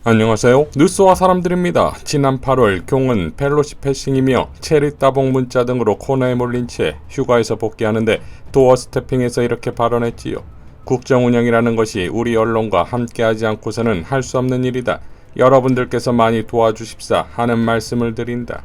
안녕하세요. 뉴스와 사람들입니다. 지난 8월 경은 펠로시 패싱이며 체리 따봉 문자 등으로 코너에 몰린 채 휴가에서 복귀하는데 도어 스태핑에서 이렇게 발언했지요. 국정 운영이라는 것이 우리 언론과 함께하지 않고서는 할 수 없는 일이다. 여러분들께서 많이 도와주십사 하는 말씀을 드린다.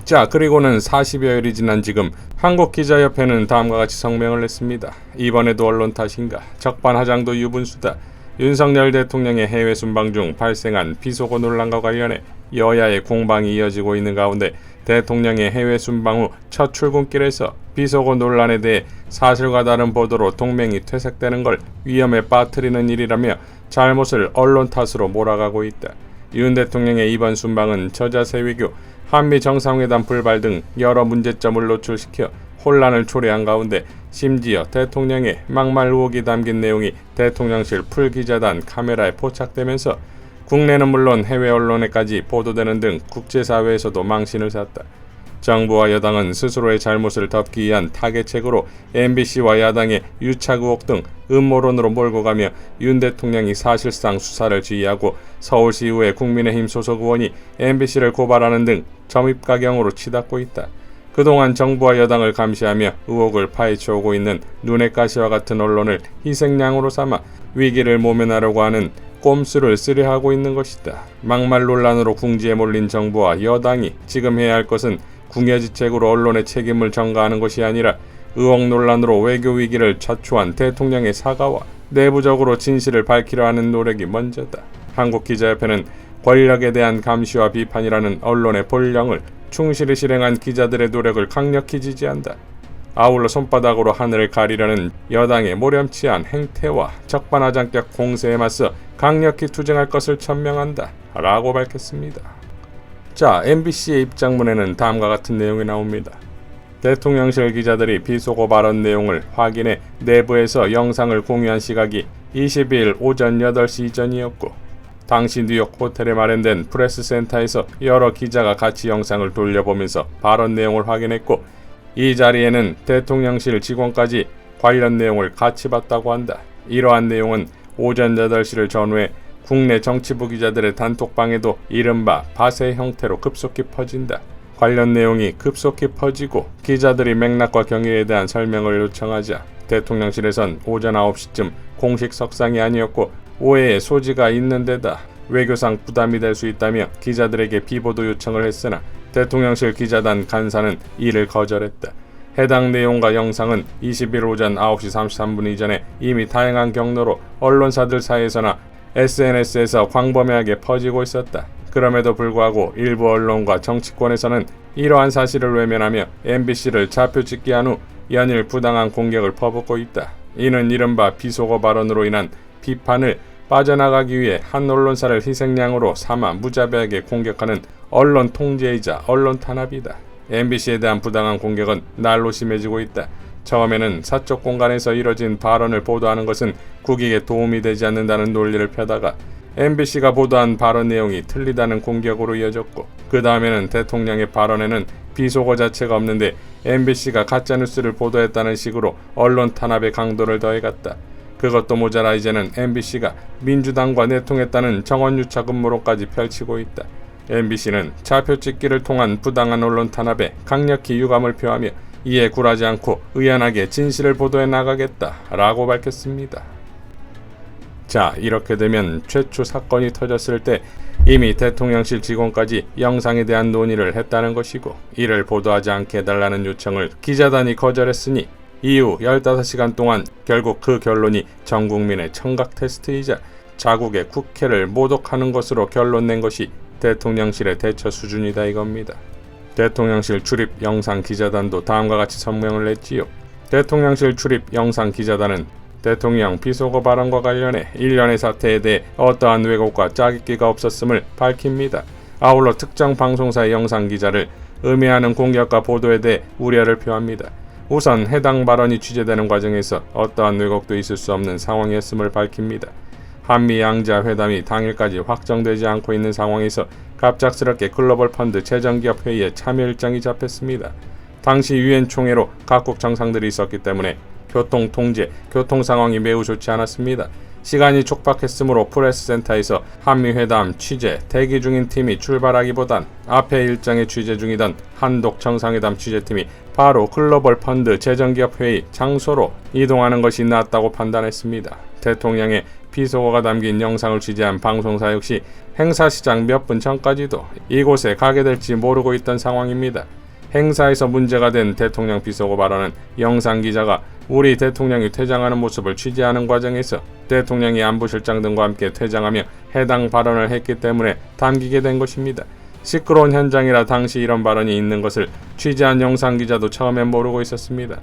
자, 그리고는 40여일이 지난 지금 한국기자협회는 다음과 같이 성명을 냈습니다. 이번에도 언론 탓인가? 적반하장도 유분수다. 윤석열 대통령의 해외 순방 중 발생한 비속어 논란과 관련해 여야의 공방이 이어지고 있는 가운데 대통령의 해외 순방 후 첫 출근길에서 비속어 논란에 대해 사실과 다른 보도로 동맹이 퇴색되는 걸 위험에 빠뜨리는 일이라며 잘못을 언론 탓으로 몰아가고 있다. 윤 대통령의 이번 순방은 저자세 외교, 한미 정상회담 불발 등 여러 문제점을 노출시켜 혼란을 초래한 가운데 심지어 대통령의 막말 의혹이 담긴 내용이 대통령실 풀기자단 카메라에 포착되면서 국내는 물론 해외 언론에까지 보도되는 등 국제사회에서도 망신을 샀다. 정부와 여당은 스스로의 잘못을 덮기 위한 타겟책으로 MBC와 야당의 유착 의혹 등 음모론으로 몰고 가며 윤 대통령이 사실상 수사를 지휘하고 서울시의회 국민의힘 소속 의원이 MBC를 고발하는 등 점입가경으로 치닫고 있다. 그동안 정부와 여당을 감시하며 의혹을 파헤쳐오고 있는 눈의 가시와 같은 언론을 희생양으로 삼아 위기를 모면하려고 하는 꼼수를 쓰려하고 있는 것이다. 막말 논란으로 궁지에 몰린 정부와 여당이 지금 해야 할 것은 궁여지책으로 언론의 책임을 전가하는 것이 아니라 의혹 논란으로 외교 위기를 자초한 대통령의 사과와 내부적으로 진실을 밝히려 하는 노력이 먼저다. 한국기자협회는 권력에 대한 감시와 비판이라는 언론의 본령을 충실히 실행한 기자들의 노력을 강력히 지지한다. 아울러 손바닥으로 하늘을 가리려는 여당의 모렴치한 행태와 적반하장격 공세에 맞서 강력히 투쟁할 것을 천명한다. 라고 밝혔습니다. 자, MBC의 입장문에는 다음과 같은 내용이 나옵니다. 대통령실 기자들이 비속어 발언 내용을 확인해 내부에서 영상을 공유한 시각이 22일 오전 8시 이전이었고 당시 뉴욕 호텔에 마련된 프레스센터에서 여러 기자가 같이 영상을 돌려보면서 발언 내용을 확인했고 이 자리에는 대통령실 직원까지 관련 내용을 같이 봤다고 한다. 이러한 내용은 오전 8시를 전후해 국내 정치부 기자들의 단톡방에도 이른바 밭의 형태로 급속히 퍼진다. 관련 내용이 급속히 퍼지고 기자들이 맥락과 경위에 대한 설명을 요청하자 대통령실에선 오전 9시쯤 공식 석상이 아니었고 오해의 소지가 있는 데다 외교상 부담이 될 수 있다며 기자들에게 비보도 요청을 했으나 대통령실 기자단 간사는 이를 거절했다. 해당 내용과 영상은 20일 오전 9시 33분 이전에 이미 다양한 경로로 언론사들 사이에서나 SNS에서 광범위하게 퍼지고 있었다. 그럼에도 불구하고 일부 언론과 정치권에서는 이러한 사실을 외면하며 MBC를 좌표찍기 한 후 연일 부당한 공격을 퍼붓고 있다. 이는 이른바 비속어 발언으로 인한 비판을 빠져나가기 위해 한 언론사를 희생양으로 삼아 무자비하게 공격하는 언론 통제이자 언론 탄압이다. MBC에 대한 부당한 공격은 날로 심해지고 있다. 처음에는 사적 공간에서 이뤄진 발언을 보도하는 것은 국익에 도움이 되지 않는다는 논리를 펴다가 MBC가 보도한 발언 내용이 틀리다는 공격으로 이어졌고 그 다음에는 대통령의 발언에는 비속어 자체가 없는데 MBC가 가짜뉴스를 보도했다는 식으로 언론 탄압의 강도를 더해갔다. 그것도 모자라 이제는 MBC가 민주당과 내통했다는 정원유착 음모론까지 펼치고 있다. MBC는 좌표찍기를 통한 부당한 언론 탄압에 강력히 유감을 표하며 이에 굴하지 않고 의연하게 진실을 보도해 나가겠다 라고 밝혔습니다. 자, 이렇게 되면 최초 사건이 터졌을 때 이미 대통령실 직원까지 영상에 대한 논의를 했다는 것이고 이를 보도하지 않게 해달라는 요청을 기자단이 거절했으니 이후 15시간 동안 결국 그 결론이 전 국민의 청각 테스트이자 자국의 국회를 모독하는 것으로 결론낸 것이 대통령실의 대처 수준이다 이겁니다. 대통령실 출입 영상 기자단도 다음과 같이 성명을 냈지요. 대통령실 출입 영상 기자단은 대통령 비속어 발언과 관련해 일련의 사태에 대해 어떠한 왜곡과 짜깁기가 없었음을 밝힙니다. 아울러 특정 방송사의 영상 기자를 음해하는 공격과 보도에 대해 우려를 표합니다. 우선 해당 발언이 취재되는 과정에서 어떠한 왜곡도 있을 수 없는 상황이었음을 밝힙니다. 한미 양자 회담이 당일까지 확정되지 않고 있는 상황에서 갑작스럽게 글로벌 펀드 재정기업 회의에 참여 일정이 잡혔습니다. 당시 유엔 총회로 각국 정상들이 있었기 때문에 교통 통제, 교통 상황이 매우 좋지 않았습니다. 시간이 촉박했으므로 프레스센터에서 한미회담 취재 대기 중인 팀이 출발하기보단 앞에 일정에 취재 중이던 한독 정상회담 취재팀이 바로 글로벌 펀드 재정기업 회의 장소로 이동하는 것이 낫다고 판단했습니다. 대통령의 비속어가 담긴 영상을 취재한 방송사 역시 행사 시작 몇 분 전까지도 이곳에 가게 될지 모르고 있던 상황입니다. 행사에서 문제가 된 대통령 비속어 발언은 영상 기자가 우리 대통령이 퇴장하는 모습을 취재하는 과정에서 대통령이 안보실장 등과 함께 퇴장하며 해당 발언을 했기 때문에 담기게 된 것입니다. 시끄러운 현장이라 당시 이런 발언이 있는 것을 취재한 영상 기자도 처음엔 모르고 있었습니다.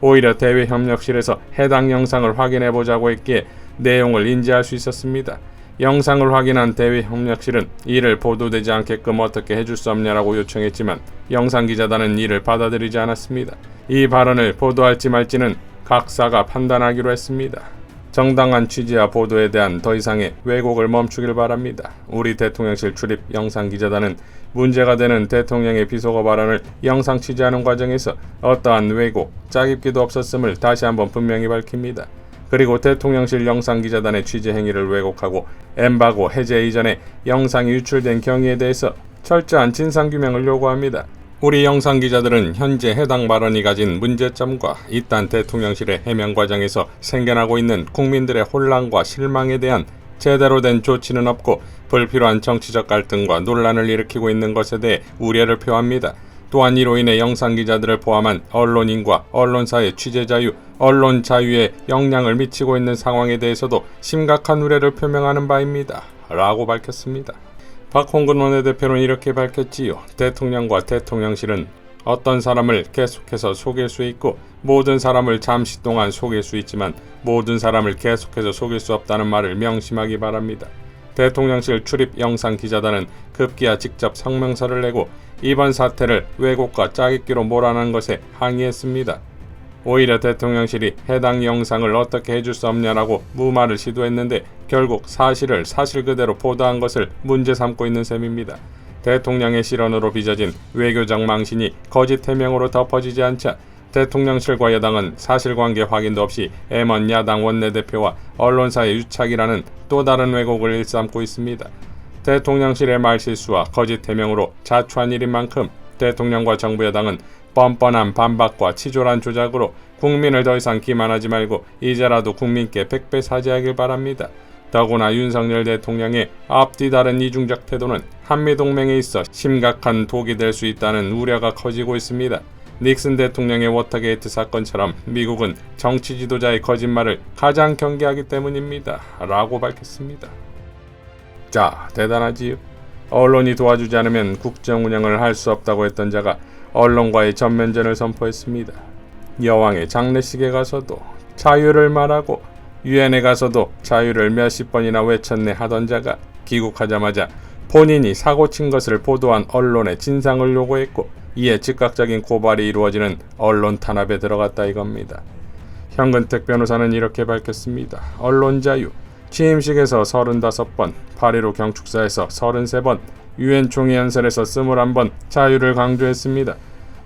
오히려 대외협력실에서 해당 영상을 확인해보자고 했기에 내용을 인지할 수 있었습니다. 영상을 확인한 대외협력실은 이를 보도되지 않게끔 어떻게 해줄 수 없냐라고 요청했지만 영상기자단은 이를 받아들이지 않았습니다. 이 발언을 보도할지 말지는 각사가 판단하기로 했습니다. 정당한 취재와 보도에 대한 더 이상의 왜곡을 멈추길 바랍니다. 우리 대통령실 출입 영상기자단은 문제가 되는 대통령의 비속어 발언을 영상 취재하는 과정에서 어떠한 왜곡, 짜깁기도 없었음을 다시 한번 분명히 밝힙니다. 그리고 대통령실 영상기자단의 취재 행위를 왜곡하고 엠바고 해제 이전에 영상이 유출된 경위에 대해서 철저한 진상규명을 요구합니다. 우리 영상기자들은 현재 해당 발언이 가진 문제점과 이딴 대통령실의 해명 과정에서 생겨나고 있는 국민들의 혼란과 실망에 대한 제대로 된 조치는 없고 불필요한 정치적 갈등과 논란을 일으키고 있는 것에 대해 우려를 표합니다. 또한 이로 인해 영상기자들을 포함한 언론인과 언론사의 취재 자유, 언론 자유에 영향을 미치고 있는 상황에 대해서도 심각한 우려를 표명하는 바입니다. 라고 밝혔습니다. 박홍근 원내대표는 이렇게 밝혔지요. 대통령과 대통령실은 어떤 사람을 계속해서 속일 수 있고 모든 사람을 잠시 동안 속일 수 있지만 모든 사람을 계속해서 속일 수 없다는 말을 명심하기 바랍니다. 대통령실 출입 영상기자단은 급기야 직접 성명서를 내고 이번 사태를 왜곡과 짜깁기로 몰아난 것에 항의했습니다. 오히려 대통령실이 해당 영상을 어떻게 해줄 수 없냐라고 무마를 시도했는데 결국 사실을 사실 그대로 보도한 것을 문제 삼고 있는 셈입니다. 대통령의 실언으로 빚어진 외교적 망신이 거짓 해명으로 덮어지지 않자 대통령실과 여당은 사실관계 확인도 없이 M1 야당 원내대표와 언론사의 유착이라는 또 다른 왜곡을 일삼고 있습니다. 대통령실의 말실수와 거짓 해명으로 자초한 일인 만큼 대통령과 정부 여당은 뻔뻔한 반박과 치졸한 조작으로 국민을 더 이상 기만하지 말고 이제라도 국민께 백배 사죄하길 바랍니다. 더구나 윤석열 대통령의 앞뒤 다른 이중적 태도는 한미동맹에 있어 심각한 독이 될 수 있다는 우려가 커지고 있습니다. 닉슨 대통령의 워터게이트 사건처럼 미국은 정치 지도자의 거짓말을 가장 경계하기 때문입니다. 라고 밝혔습니다. 자, 대단하지요. 언론이 도와주지 않으면 국정 운영을 할 수 없다고 했던 자가 언론과의 전면전을 선포했습니다. 여왕의 장례식에 가서도 자유를 말하고 유엔에 가서도 자유를 몇십 번이나 외쳤네 하던 자가 귀국하자마자 본인이 사고친 것을 보도한 언론의 진상을 요구했고 이에 즉각적인 고발이 이루어지는 언론 탄압에 들어갔다 이겁니다. 현근택 변호사는 이렇게 밝혔습니다. 언론 자유, 취임식에서 35번, 8.15 경축사에서 33번, 유엔 총회연설에서 21번 자유를 강조했습니다.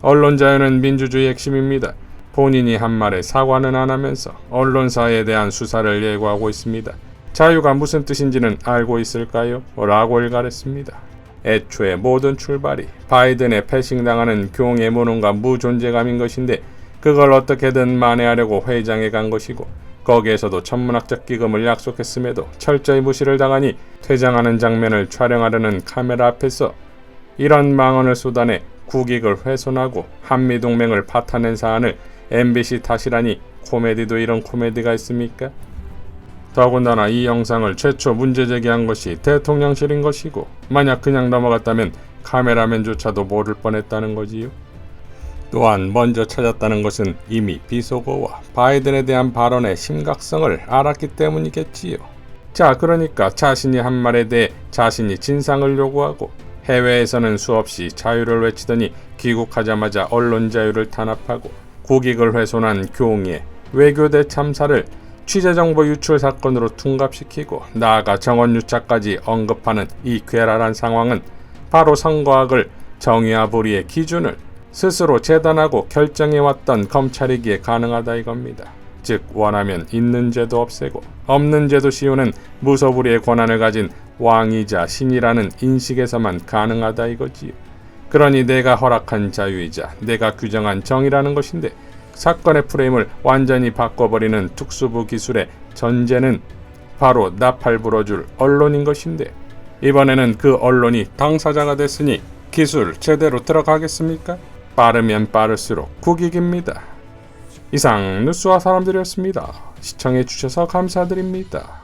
언론 자유는 민주주의 핵심입니다. 본인이 한 말에 사과는 안 하면서 언론사에 대한 수사를 예고하고 있습니다. 자유가 무슨 뜻인지는 알고 있을까요? 라고 일갈했습니다. 애초에 모든 출발이 바이든의 패싱당하는 교웅의 무능과 무존재감인 것인데 그걸 어떻게든 만회하려고 회의장에 간 것이고 거기에서도 천문학적 기금을 약속했음에도 철저히 무시를 당하니 퇴장하는 장면을 촬영하려는 카메라 앞에서 이런 망언을 쏟아내 국익을 훼손하고 한미동맹을 파탄낸 사안을 MBC 탓이라니 코미디도 이런 코미디가 있습니까? 더군다나 이 영상을 최초 문제 제기한 것이 대통령실인 것이고 만약 그냥 넘어갔다면 카메라맨조차도 모를 뻔했다는 거지요. 또한 먼저 찾았다는 것은 이미 비속어와 바이든에 대한 발언의 심각성을 알았기 때문이겠지요. 자, 그러니까 자신이 한 말에 대해 자신이 진상을 요구하고 해외에서는 수없이 자유를 외치더니 귀국하자마자 언론 자유를 탄압하고 국익을 훼손한 교웅의 외교대 참사를 취재정보 유출 사건으로 둔갑시키고 나아가 정원유착까지 언급하는 이 괴랄한 상황은 바로 선거학을 정의와 불의의 기준을 스스로 재단하고 결정해왔던 검찰이기에 가능하다 이겁니다. 즉 원하면 있는 죄도 없애고 없는 죄도 씌우는 무소불위의 권한을 가진 왕이자 신이라는 인식에서만 가능하다 이거지요. 그러니 내가 허락한 자유이자 내가 규정한 정의라는 것인데 사건의 프레임을 완전히 바꿔버리는 특수부 기술의 전제는 바로 나팔 불어줄 언론인 것인데 이번에는 그 언론이 당사자가 됐으니 기술 제대로 들어가겠습니까? 빠르면 빠를수록 국익입니다. 이상 뉴스와 사람들이었습니다. 시청해주셔서 감사드립니다.